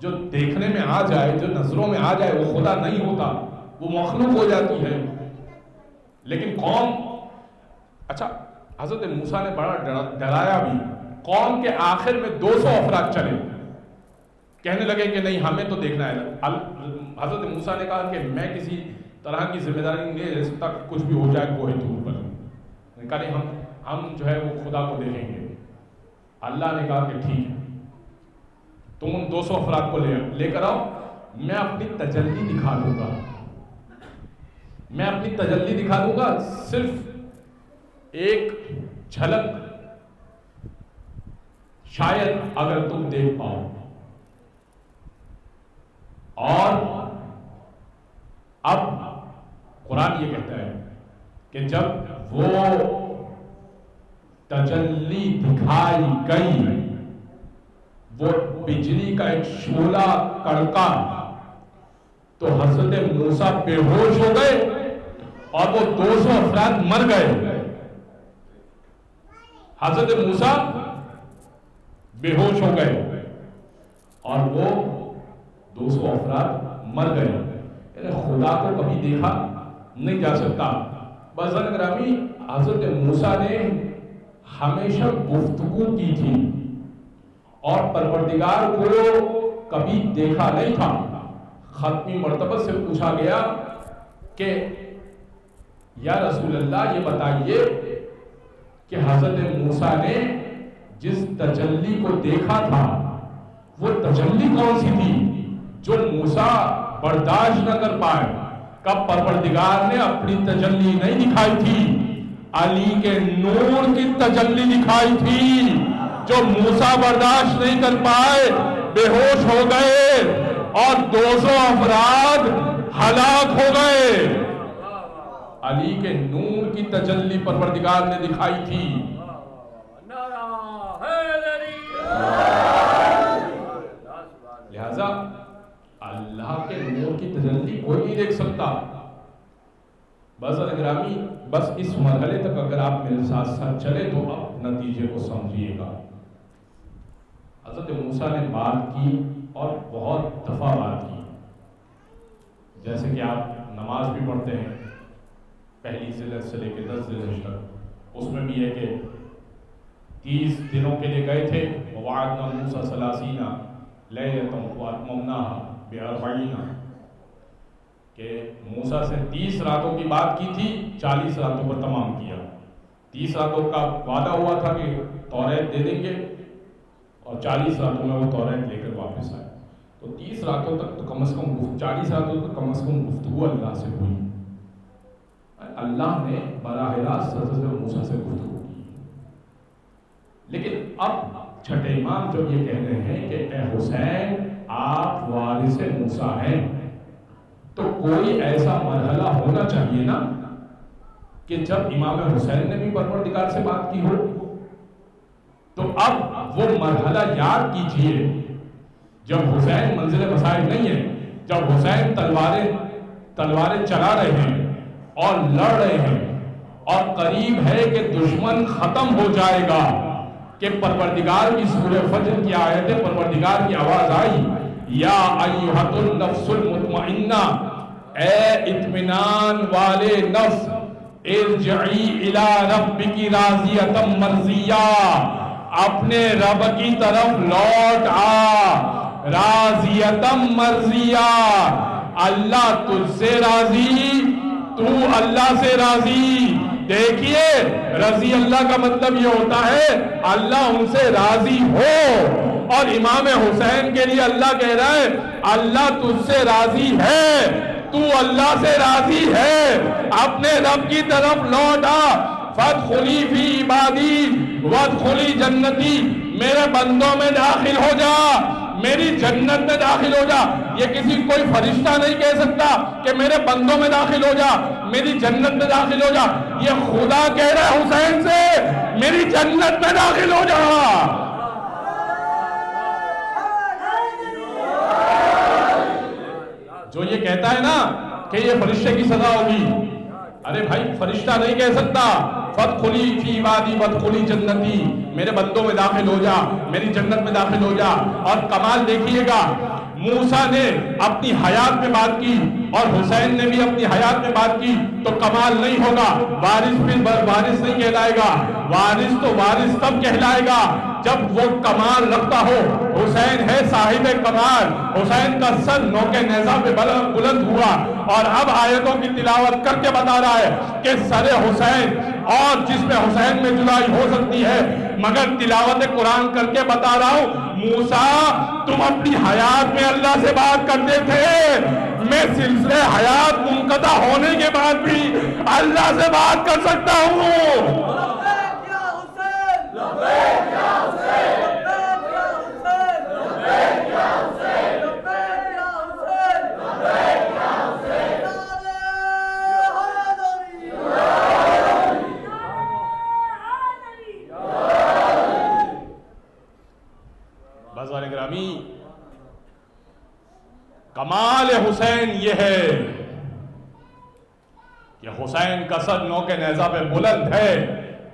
جو دیکھنے میں آ جائے، جو نظروں میں آ جائے، وہ خدا نہیں ہوتا، وہ مخلوق ہو جاتی ہے۔ لیکن قوم، اچھا حضرت موسیٰ نے بڑا ڈرایا بھی، قوم کے آخر میں 200 افراد چلے، کہنے لگے کہ نہیں ہمیں تو دیکھنا ہے۔ حضرت موسیٰ نے کہا کہ میں کسی طرح کی ذمہ داری نہیں لے سکتا، کچھ بھی ہو جائے کوہ طور پر۔ کہا نہیں ہم جو ہے وہ خدا کو دیکھیں گے۔ اللہ نے کہا کہ ٹھیک ہے، تم ان 200 افراد کو لے کر آؤ، میں اپنی تجلی دکھا دوں گا، میں اپنی تجلی دکھا دوں گا، صرف ایک جھلک شاید اگر تم دیکھ پاؤ۔ اور اب قرآن یہ کہتا ہے کہ جب وہ تجلی دکھائی گئی، وہ بجلی کا ایک شعلہ کڑکا، تو حضرت موسیٰ بے ہوش ہو گئے اور وہ 200 افراد مر گئے۔ حضرت موسیٰ بے ہوش ہو گئے اور وہ 200 افراد مر گئے۔ یعنی خدا کو کبھی دیکھا نہیں جا سکتا۔ بزرگ گرامی، حضرت موسیٰ نے ہمیشہ گفتگو کی تھی اور پروردگار کو کبھی دیکھا نہیں تھا۔ ختمی مرتبہ سے پوچھا گیا کہ یا رسول اللہ یہ بتائیے کہ حضرت موسیٰ نے جس تجلی کو دیکھا تھا وہ تجلی کون سی تھی جو موسیٰ برداشت نہ کر پائے؟ کب پروردگار نے اپنی تجلی نہیں دکھائی تھی، علی کے نور کی تجلی دکھائی تھی جو موسیٰ برداشت نہیں کر پائے، بے ہوش ہو گئے اور 200 افراد ہلاک ہو گئے۔ علی کے نور کی تجلی پروردگار نے دکھائی تھی۔ لہذا اللہ کے نور کی تجلی کوئی نہیں دیکھ سکتا۔ بس گرامی، بس اس مرحلے تک اگر آپ میرے ساتھ ساتھ چلے تو آپ نتیجے کو سمجھیے گا۔ حضرت موسیٰ نے بات کی اور بہت دفعہ بات کی، جیسے کہ آپ نماز بھی پڑھتے ہیں پہلی ذیل سے لے کے 10 ذیل تک، اس میں بھی ہے کہ 30 دنوں کے لیے گئے تھے، وَوَعَدْنَا مُوسَىٰ 30 لَيْلَةً وَأَتْمَمْنَاهَا ب40، کہ موسیٰ سے 30 راتوں کی بات کی تھی، 40 راتوں پر تمام کیا۔ 30 راتوں کا وعدہ ہوا تھا کہ توریت دے دیں گے اور 40 راتوں میں وہ توریت لے کر واپس آئے۔ تو 30 راتوں تک تو کم از کم 40 راتوں تک کم از کم گفتگو اللہ سے ہوئی۔ اللہ نے براہ راست حضرت موسیٰ سے گفتگو کی۔ لیکن اب چھٹے امام جب یہ کہہ رہے ہیں کہ اے حسین آپ وارث موسیٰ ہیں، تو کوئی ایسا مرحلہ ہونا چاہیے نا کہ جب امام حسین نے بھی پروردگار سے بات کی ہو۔ تو اب وہ مرحلہ یاد کیجئے جب حسین منزل مسائل نہیں ہے، جب حسین تلواریں چلا رہے ہیں اور لڑ رہے ہیں اور قریب ہے کہ دشمن ختم ہو جائے گا، کہ پروردگار کی سورہ فجر کی آیت پروردگار کی آواز آئی، یا ایھۃ النفس المطمئنہ، اے اطمینان والے نفس، ارجعی الی ربک راضیۃ مرضیہ، اپنے رب کی طرف لوٹ آ، راضیۃ مرضیہ، اللہ تجھ سے راضی، تو اللہ سے راضی۔ دیکھیے رضی اللہ کا مطلب یہ ہوتا ہے اللہ ان سے راضی ہو، اور امام حسین کے لیے اللہ کہہ رہا ہے اللہ تجھ سے راضی ہے، تو اللہ سے راضی ہے، اپنے رب کی طرف لوٹ آ، فادخلی فی عبادی وادخلی جنتی، میرے بندوں میں داخل ہو جا، میری جنت میں داخل ہو جا۔ یہ کسی کوئی فرشتہ نہیں کہہ سکتا کہ میرے بندوں میں داخل ہو جا، میری جنت میں داخل ہو جا، یہ خدا کہہ رہا ہے حسین سے میری جنت میں داخل ہو جا۔ جو یہ کہتا ہے نا کہ یہ فرشتے کی سزا ہوگی، ارے بھائی فرشتہ نہیں کہہ سکتا فادخلی فی عبادی وادخلی جنتی، میرے بندوں میں داخل ہو جا، میری جنت میں داخل ہو جا۔ اور کمال دیکھیے گا، موسیٰ نے اپنی حیات میں بات کی اور حسین نے بھی اپنی حیات میں بات کی تو کمال نہیں ہوگا، وارث بھی وارث نہیں کہلائے گا۔ وارث تو وارث تب کہلائے گا جب وہ کمال رکھتا ہو۔ حسین ہے صاحب کمال، حسین کا سر نوک نیزہ پہ بلند ہوا اور اب آیتوں کی تلاوت کر کے بتا رہا ہے کہ سر حسین اور جس میں حسین میں جدائی ہو سکتی ہے، مگر تلاوت قرآن کر کے بتا رہا ہوں موسیٰ تم اپنی حیات میں اللہ سے بات کرتے تھے، میں سلسلے حیات منقطع ہونے کے بعد بھی اللہ سے بات کر سکتا ہوں۔ بازار گرامی، کمال حسین یہ ہے کہ حسین کا سر نوک نیزہ پہ بلند ہے،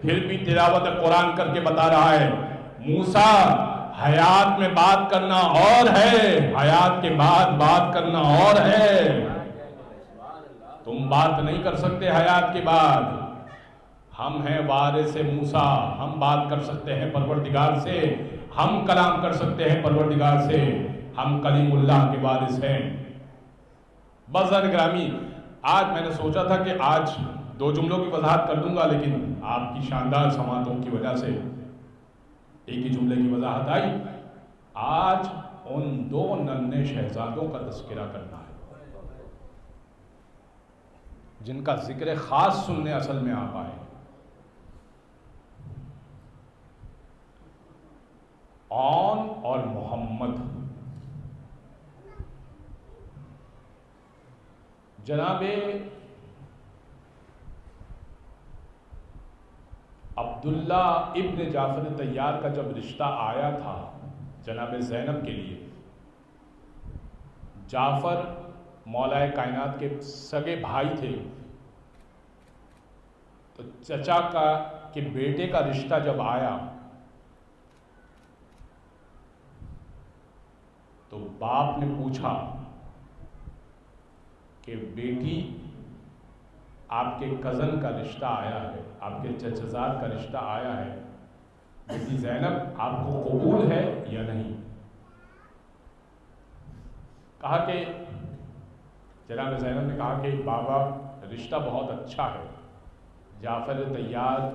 پھر بھی تلاوت قرآن کر کے بتا رہا ہے موسیٰ حیات میں بات کرنا اور ہے، حیات کے بعد بات کرنا اور ہے۔ تم بات نہیں کر سکتے حیات کے بعد، ہم ہیں وارث موسیٰ، ہم بات کر سکتے ہیں پروردگار سے، ہم کلام کر سکتے ہیں پروردگار سے، ہم کلیم اللہ کے وارث ہیں۔ بازار گرامی، آج میں نے سوچا تھا کہ آج 2 جملوں کی وضاحت کر دوں گا، لیکن آپ کی شاندار سماعتوں کی وجہ سے ایک ہی جملے کی وضاحت آئی۔ آج ان 2 ننھے شہزادوں کا تذکرہ کرنا ہے جن کا ذکر خاص سننے اصل میں آپ آئے۔ عون اور محمد۔ جناب عبداللہ ابن جعفر طیار کا جب رشتہ آیا تھا جناب زینب کے لیے، جعفر مولا کائنات کے سگے بھائی تھے، تو چچا کے بیٹے کا رشتہ جب آیا تو باپ نے پوچھا کہ بیٹی آپ کے کزن کا رشتہ آیا ہے، آپ کے چچزاد کا رشتہ آیا ہے، بیٹی زینب آپ کو قبول ہے یا نہیں؟ کہا کہ جناب زینب نے کہا کہ بابا رشتہ بہت اچھا ہے، جعفر طیار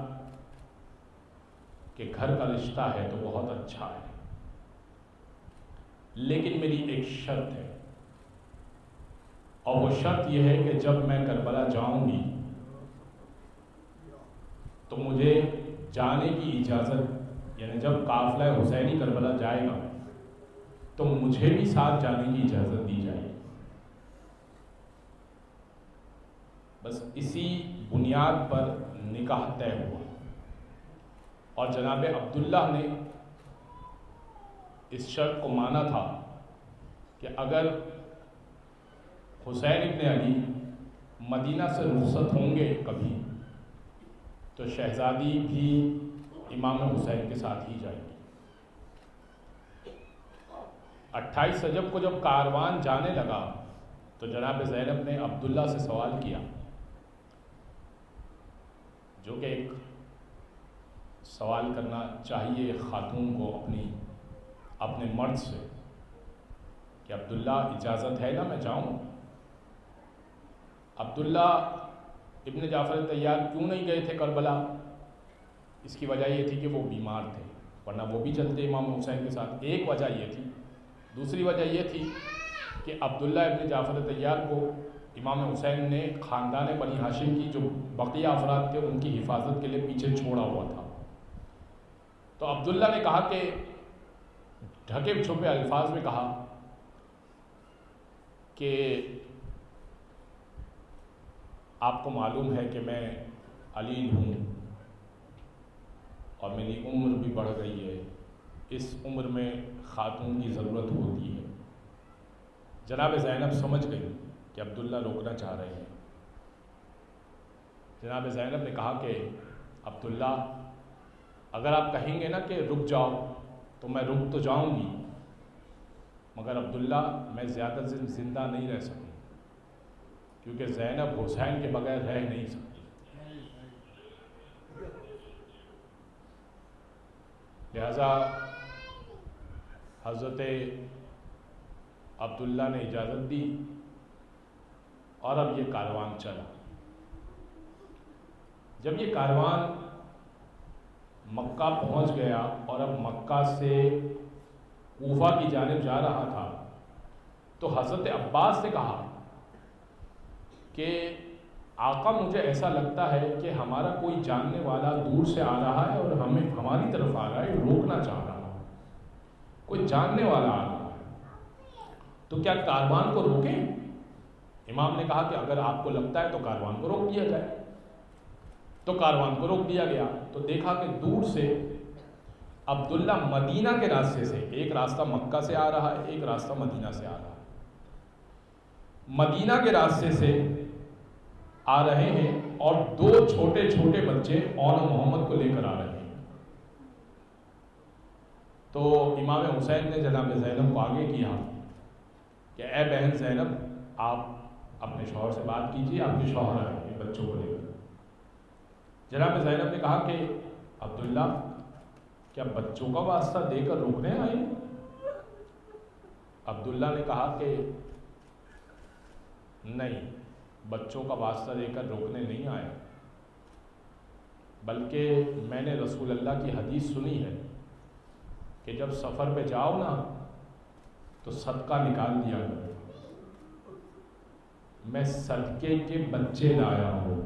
کے گھر کا رشتہ ہے تو بہت اچھا ہے، لیکن میری ایک شرط ہے، اور وہ شرط یہ ہے کہ جب میں کربلا جاؤں گی تو مجھے جانے کی اجازت، یعنی جب قافلہ حسینی کربلا جائے گا تو مجھے بھی ساتھ جانے کی اجازت دی جائے گی۔ بس اسی بنیاد پر نکاح طے ہوا، اور جناب عبداللہ نے اس شرط کو مانا تھا کہ اگر حسین ابن علی مدینہ سے رخصت ہوں گے کبھی تو شہزادی بھی امام حسین کے ساتھ ہی جائے گی۔ 28 رجب کو جب کاروان جانے لگا تو جناب زینب نے عبداللہ سے سوال کیا، جو کہ ایک سوال کرنا چاہیے خاتون کو اپنے مرد سے، کہ عبداللہ اجازت ہے نا میں جاؤں؟ عبداللہ ابن جعفر طیار کیوں نہیں گئے تھے کربلا؟ اس کی وجہ یہ تھی کہ وہ بیمار تھے، ورنہ وہ بھی چلتے امام حسین کے ساتھ۔ ایک وجہ یہ تھی۔ دوسری وجہ یہ تھی کہ عبداللہ ابن جعفر طیار کو امام حسین نے خاندان بنی ہاشم کی جو بقیہ افراد تھے ان کی حفاظت کے لیے پیچھے چھوڑا ہوا تھا۔ تو عبداللہ نے کہا کہ ڈھکے چھپے الفاظ میں کہا کہ آپ کو معلوم ہے کہ میں علیل ہوں اور میری عمر بھی بڑھ گئی ہے، اس عمر میں خاتون کی ضرورت ہوتی ہے۔ جناب زینب سمجھ گئی کہ عبداللہ روکنا چاہ رہے ہیں۔ جناب زینب نے کہا کہ عبداللہ اگر آپ کہیں گے نا کہ رک جاؤ تو میں رک تو جاؤں گی، مگر عبداللہ میں زیادہ دن زندہ نہیں رہ سکوں، کیونکہ زینب حسین کے بغیر رہ نہیں سکتی۔ لہذا حضرت عبداللہ نے اجازت دی اور اب یہ کاروان چلا۔ جب یہ کاروان مکہ پہنچ گیا اور اب مکہ سے کوفہ کی جانب جا رہا تھا، تو حضرت عباس نے کہا کہ آقا مجھے ایسا لگتا ہے کہ ہمارا کوئی جاننے والا دور سے آ رہا ہے اور ہماری طرف آ رہا ہے، روکنا چاہ رہا ہے، کوئی جاننے والا آ رہا ہے، تو کیا کاروان کو روکیں؟ امام نے کہا کہ اگر آپ کو لگتا ہے تو کاروان کو روک دیا جائے۔ تو کاروان کو روک دیا گیا، تو دیکھا کہ دور سے عبداللہ مدینہ کے راستے سے، ایک راستہ مکہ سے آ رہا ہے، ایک راستہ مدینہ سے آ رہا ہے، مدینہ کے راستے سے آ رہے ہیں اور دو چھوٹے چھوٹے بچے اور محمد کو لے کر آ رہے ہیں۔ تو امام حسین نے جناب زینب کو آگے کیا کہ اے بہن زینب، آپ اپنے شوہر سے بات کیجیے، آپ کے شوہر آئے ہیں بچوں کو لے کر۔ جناب زینب نے کہا کہ عبداللہ کیا بچوں کا واسطہ دے کر روکنے آئے؟ عبداللہ نے کہا کہ نہیں، بچوں کا واسطہ دے کر روکنے نہیں آیا، بلکہ میں نے رسول اللہ کی حدیث سنی ہے کہ جب سفر پہ جاؤ نا تو صدقہ نکال دیا کرو، میں صدقے کے بچے لایا ہوں۔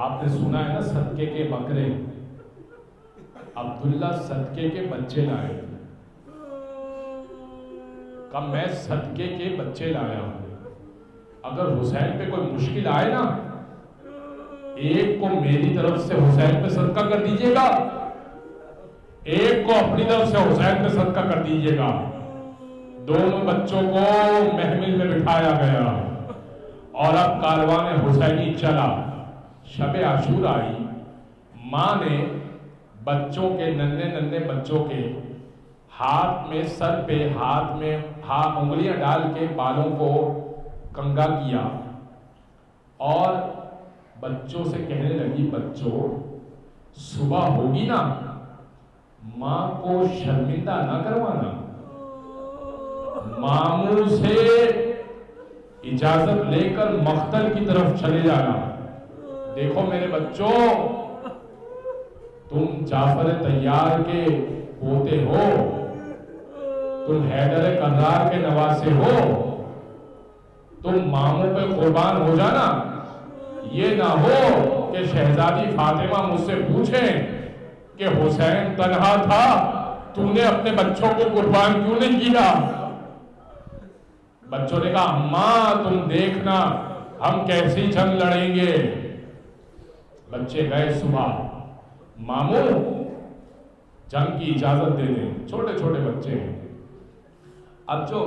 آپ نے سنا ہے نا صدقے کے بکرے، عبداللہ صدقے کے بچے لائے، کہ میں صدقے کے بچے لایا ہوں۔ اگر حسین پہ کوئی مشکل آئے نا، ایک کو میری طرف سے حسین پہ صدقہ کر دیجئے گا، ایک کو اپنی طرف سے حسین پہ صدقہ کر دیجئے گا۔ دونوں بچوں کو محمل میں بٹھایا گیا اور اب کاروان حسینی چلا۔ شب عاشور آئی، ماں نے بچوں کے ننھے بچوں کے ہاتھ میں، سر پہ ہاتھ میں انگلیاں ڈال کے بالوں کو کنگا کیا اور بچوں سے کہنے لگی، بچوں صبح ہوگی نا، ماں کو شرمندہ نہ کروانا، ماموں سے اجازت لے کر مقتل کی طرف چلے جانا۔ دیکھو میرے بچوں، تم جعفر طیار کے پوتے ہو، تم حیدر کرار کے نواسے ہو، تم ماموں پہ قربان ہو جانا۔ یہ نہ ہو کہ شہزادی فاطمہ مجھ سے پوچھیں کہ حسین تنہا تھا، تو نے اپنے بچوں کو قربان کیوں نہیں کیا؟ بچوں نے کہا، اماں تم دیکھنا ہم کیسی جنگ لڑیں گے۔ بچے گئے صبح، ماموں جنگ کی اجازت دے دیں، چھوٹے چھوٹے بچے ہیں۔ اب جو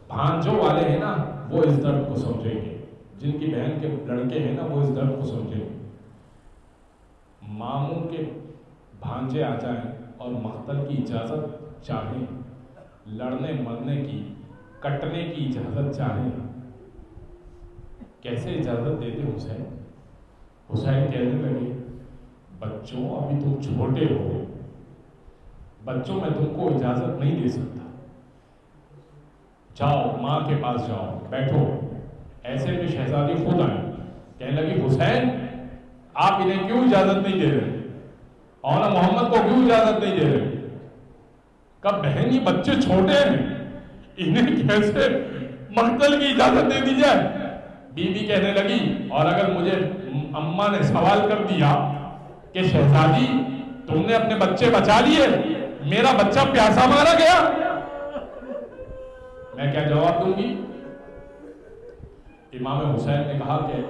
بھانجوں والے ہیں نا، وہ اس درد کو سمجھیں گے، جن کی بہن کے لڑکے ہیں نا، وہ اس درد کو سمجھیں گے۔ ماموں کے بھانجے آ جائیں اور مقتل کی اجازت چاہیں، لڑنے مرنے کی، کٹنے کی اجازت چاہیں، کیسے اجازت دیتے حسین؟ حسین کہنے لگے، بچوں ابھی تم چھوٹے ہو، بچوں میں تم کو اجازت نہیں دے سکتا، جاؤ ماں کے پاس جاؤ، بیٹھو۔ ایسے میں شہزادی خود آئی، کہنے لگی، حسین آپ انہیں کیوں اجازت نہیں دے رہے، اور محمد کو کیوں اجازت نہیں دے رہے؟ کب بہن یہ بچے چھوٹے ہیں، انہیں کیسے مقتل کی اجازت دے دی جائے؟ بی بی کہنے لگی، اور اگر مجھے اماں نے سوال کر دیا کہ شہزادی تم نے اپنے بچے بچا لیے، میرا بچہ پیاسا مارا گیا، میں کیا جواب دوں گی؟ امام حسین نے کہا کہ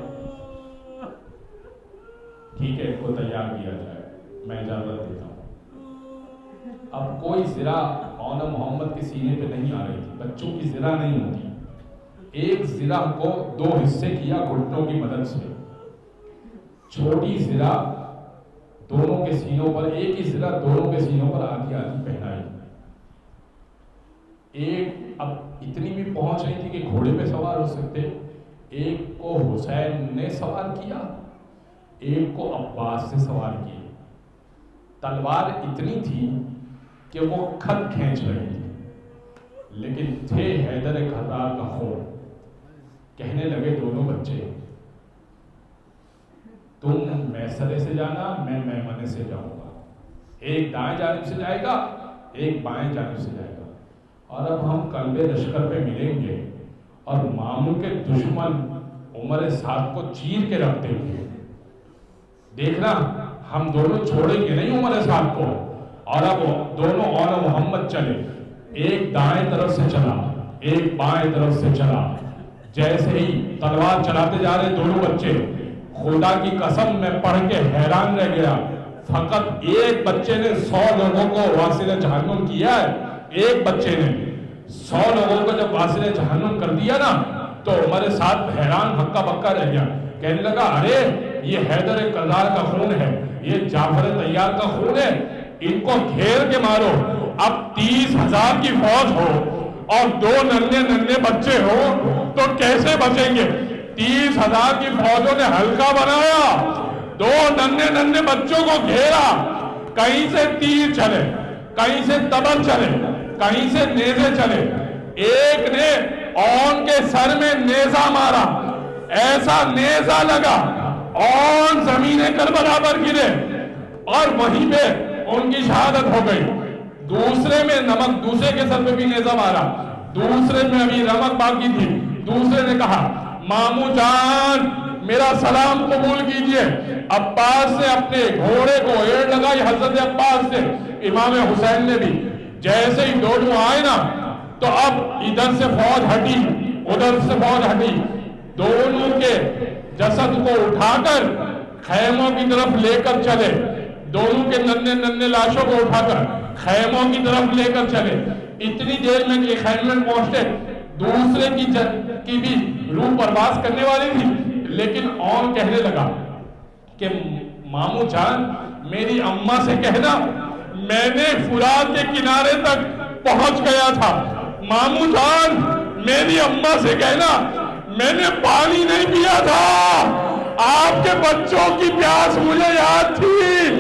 ٹھیک ہے، ان کو تیار کیا جائے، میں اجازت دیتا ہوں۔ اب کوئی زرہ اونا محمد کے سینے پہ نہیں آ رہی تھی، بچوں کی زرہ نہیں ہوتی، ایک زرہ کو دو حصے کیا گھٹنوں کی مدد سے، چھوٹی زرہ دونوں کے سینوں پر، ایک ہی زرہ دونوں کے سینوں پر آدھی آدھی پہنائی۔ ایک اب اتنی بھی پہنچ نہیں تھی کہ گھوڑے پہ سوار ہو سکتے، ایک کو حسین نے سوار کیا، ایک کو عباس سے سوار کیا۔ تلوار اتنی تھی کہ وہ خط کھینچ رہی تھی، لیکن تھے حیدر کرار کا خون۔ کہنے لگے دونوں بچے، تم میسرے سے جانا، میں میمنے سے جاؤں گا، ایک دائیں جانب سے جائے گا، ایک بائیں جانب سے جائے گا، اور اب ہم قلب لشکر پہ ملیں گے اور ماموں کے دشمن عمر سعد کو چیر کے رکھ دیں گے۔ دیکھنا ہم دونوں چھوڑیں گے نہیں عمر سعد کو۔ اور اب دونوں اور محمد چلے، ایک دائیں طرف سے چلا، ایک بائیں طرف سے چلا۔ جیسے ہی تلوار چلاتے جا رہے دونوں بچے، خدا کی قسم میں پڑھ کے حیران رہ گیا، فقط ایک بچے نے 100 لوگوں کو واصل جہنم کیا ہے۔ ایک بچے نے 100 لوگوں کو جب واصل جہنم کر دیا نا، تو عمر سعد حیران ہکا بکا رہ گیا، کہنے لگا ارے یہ حیدر کرار کا خون ہے، یہ جعفر طیار کا خون ہے، ان کو گھیر کے مارو۔ اب 30,000 کی فوج ہو اور 2 ننھے بچے ہو تو کیسے بچیں گے؟ 30,000 کی فوجوں نے ہلکا بنایا، 2 ننھے بچوں کو گھیرا، کہیں سے تیر چلے، کہیں سے تبر چلے، کہیں سے نیزے چلے۔ ایک نے اون کے سر میں نیزہ مارا، ایسا نیزہ لگا اون زمین کربلا پر گرے اور وہیں پہ ان کی شہادت ہو گئی۔ دوسرے میں نمک، دوسرے کے سر پہ بھی نیزہ مارا، دوسرے میں ابھی نمک باقی تھی، دوسرے نے کہا ماموں جان میرا سلام قبول کیجئے۔ عباس نے اپنے گھوڑے کو ایڑ لگائی، حضرت عباس سے، امام حسین نے بھی۔ جیسے ہی دونوں آئے نا تو اب ادھر سے فوج ہٹی، ادھر سے فوج ہٹی، دونوں کے جسد کو اٹھا کر خیموں کی طرف لے کر چلے، دونوں کے ننھے لاشوں کو اٹھا کر خیموں کی طرف لے کر چلے۔ اتنی دیر میں کہ خیمے میں پہنچتے، دوسرے کی بھی روح پرواز کرنے والی تھی، لیکن اون کہنے لگا کہ ماموں جان میری اماں سے کہنا میں نے فرات کے کنارے تک پہنچ گیا تھا، ماموں جان میری اماں سے کہنا میں نے پانی نہیں پیا تھا، آپ کے بچوں کی پیاس مجھے یاد تھی،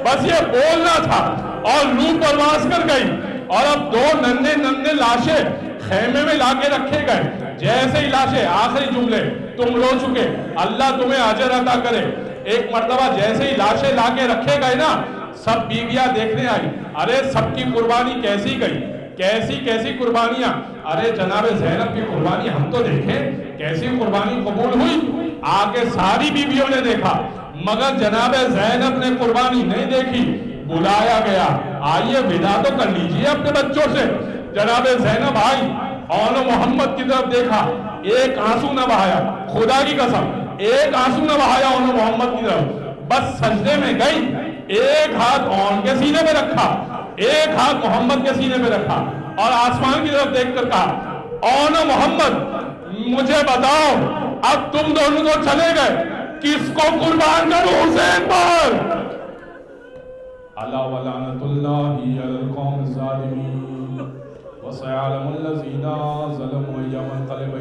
بس یہ بولنا تھا، اور روح پرواز کر گئی۔ اور اب 2 ننھے لاشیں خیمے میں لا کے رکھے گئے، جیسے ہی لاشیں، آخری جملے تم رو چکے، اللہ تمہیں اجر عطا کرے۔ ایک مرتبہ جیسے ہی لاشیں لا کے رکھے گئے نا، سب بیویاں دیکھنے آئی، ارے سب کی قربانی کیسی گئی، کیسی قربانیاں، ارے جناب زینب کی قربانی ہم تو دیکھیں کیسی قربانی قبول ہوئی۔ آگے ساری بیویوں نے دیکھا مگر جناب زینب نے قربانی نہیں دیکھی، بلایا گیا، آئیے ودا تو کر لیجئے اپنے بچوں سے۔ جناب زینب آئی، اون محمد کی طرف دیکھا، ایک آنسو نہ بہایا، خدا کی قسم ایک آنسو نہ بہایا اون محمد کی طرف، بس سجدے میں گئی، ایک ہاتھ اون کے سینے میں رکھا، ایک ہاتھ محمد کے سینے میں رکھا، اور آسمان کی طرف دیکھ کر کہا اون محمد مجھے بتاؤ اب تم دونوں تو چلے گئے، کس کو قربان کروں حسین پر؟ الا ولعنت اللہ علی القوم الظالمین وسيعلم الذين ظلموا أيام الانقلاب